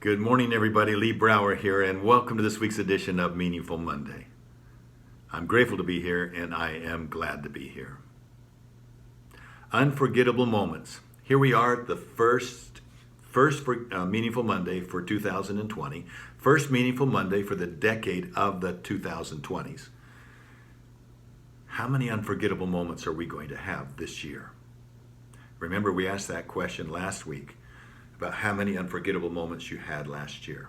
Good morning, everybody. Lee Brower here, and welcome to this week's edition of Meaningful Monday. I'm grateful to be here, and I am glad to be here. Unforgettable moments. Here we are, the first Meaningful Monday for 2020, first Meaningful Monday for the decade of the 2020s. How many unforgettable moments are we going to have this year? Remember, we asked that question last week about how many unforgettable moments you had last year.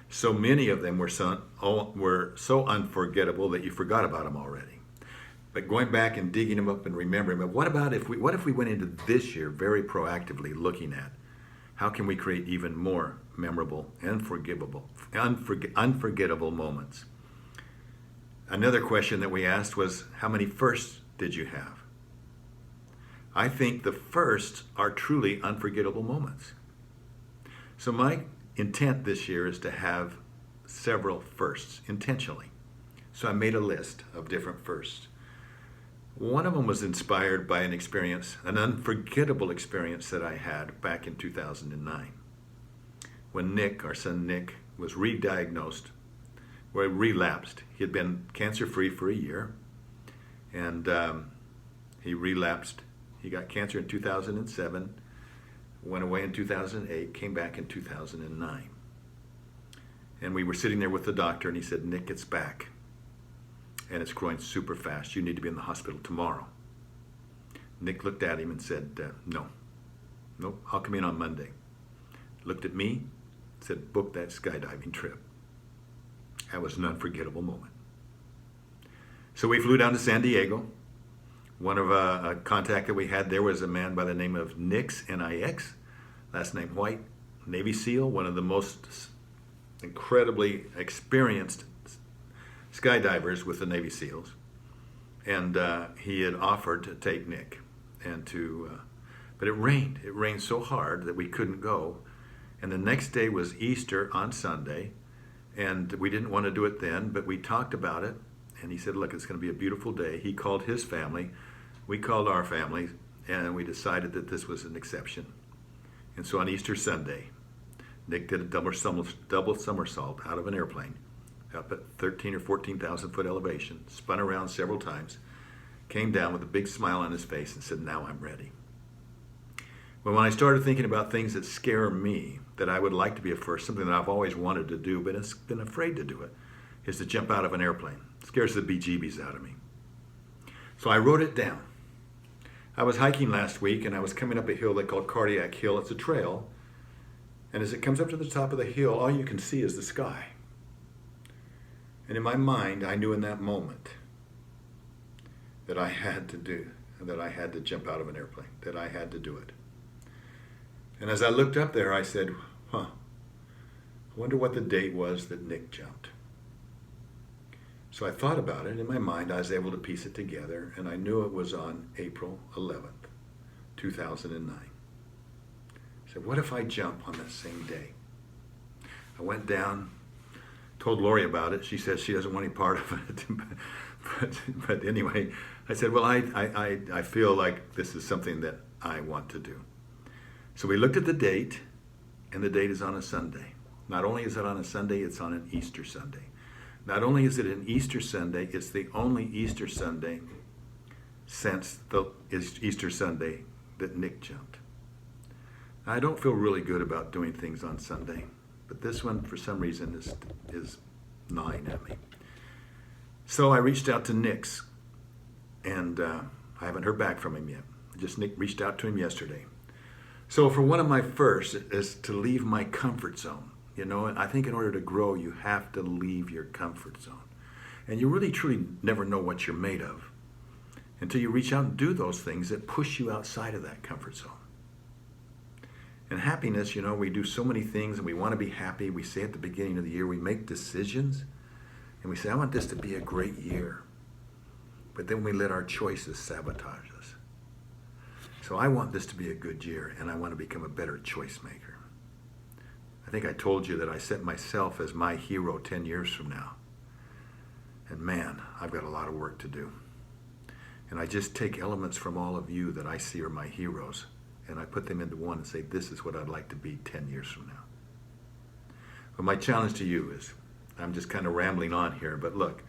So many of them were so unforgettable that you forgot about them already. But going back and digging them up and remembering, but what if we went into this year very proactively looking at how can we create even more memorable and unforgettable moments? Another question that we asked was, how many firsts did you have? I think the firsts are truly unforgettable moments. So my intent this year is to have several firsts intentionally. So I made a list of different firsts. One of them was inspired by an unforgettable experience that I had back in 2009. When Nick, our son Nick, was relapsed. He had been cancer-free for a year, and he relapsed. He got cancer in 2007, went away in 2008, came back in 2009. And we were sitting there with the doctor, and he said, "Nick, it's back, and it's growing super fast. You need to be in the hospital tomorrow." Nick looked at him and said, nope, I'll come in on Monday. Looked at me, said, "Book that skydiving trip." That was an unforgettable moment. So we flew down to San Diego. One of a contact that we had there was a man by the name of Nix, N-I-X, last name White, Navy SEAL, one of the most incredibly experienced skydivers with the Navy SEALs. And he had offered to take Nick. But it rained. It rained so hard that we couldn't go. And the next day was Easter on Sunday. And we didn't want to do it then, but we talked about it. And he said, "Look, it's going to be a beautiful day." He called his family. We called our family, and we decided that this was an exception. And so on Easter Sunday, Nick did a double somersault out of an airplane up at 13 or 14,000 foot elevation, spun around several times, came down with a big smile on his face and said, "Now I'm ready." Well, when I started thinking about things that scare me, that I would like to be a first, something that I've always wanted to do, but has been afraid to do it, is to jump out of an airplane. It scares the bejeebies out of me. So I wrote it down. I was hiking last week, and I was coming up a hill they call Cardiac Hill. It's a trail. And as it comes up to the top of the hill, all you can see is the sky. And in my mind, I knew in that moment that I had to jump out of an airplane, that I had to do it. And as I looked up there, I said, I wonder what the date was that Nick jumped. So I thought about it. In my mind, I was able to piece it together, and I knew it was on April 11th, 2009. I said, what if I jump on that same day? I went down, told Lori about it. She says she doesn't want any part of it. but anyway, I said, well, I feel like this is something that I want to do. So we looked at the date, and the date is on a Sunday. Not only is it on a Sunday, it's on an Easter Sunday. Not only is it an Easter Sunday, it's the only Easter Sunday since the Easter Sunday that Nick jumped. Now, I don't feel really good about doing things on Sunday, but this one, for some reason, is gnawing at me. So I reached out to Nick's, and I haven't heard back from him yet. Nick reached out to him yesterday. So for one of my firsts is to leave my comfort zone. And I think in order to grow, you have to leave your comfort zone. And you really, truly never know what you're made of until you reach out and do those things that push you outside of that comfort zone. And happiness, we do so many things and we want to be happy. We say at the beginning of the year, we make decisions and we say, I want this to be a great year. But then we let our choices sabotage us. So I want this to be a good year, and I want to become a better choice maker. I think I told you that I set myself as my hero 10 years from now. And man, I've got a lot of work to do. And I just take elements from all of you that I see are my heroes, and I put them into one and say, this is what I'd like to be 10 years from now. But my challenge to you is, I'm just kind of rambling on here, but look,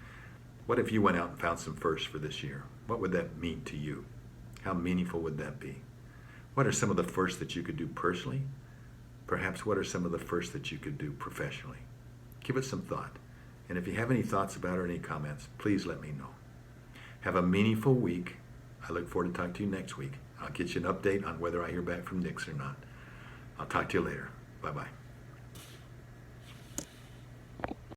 what if you went out and found some firsts for this year? What would that mean to you? How meaningful would that be? What are some of the firsts that you could do personally? Perhaps what are some of the firsts that you could do professionally? Give it some thought. And if you have any thoughts about it or any comments, please let me know. Have a meaningful week. I look forward to talking to you next week. I'll get you an update on whether I hear back from Nick's or not. I'll talk to you later. Bye-bye.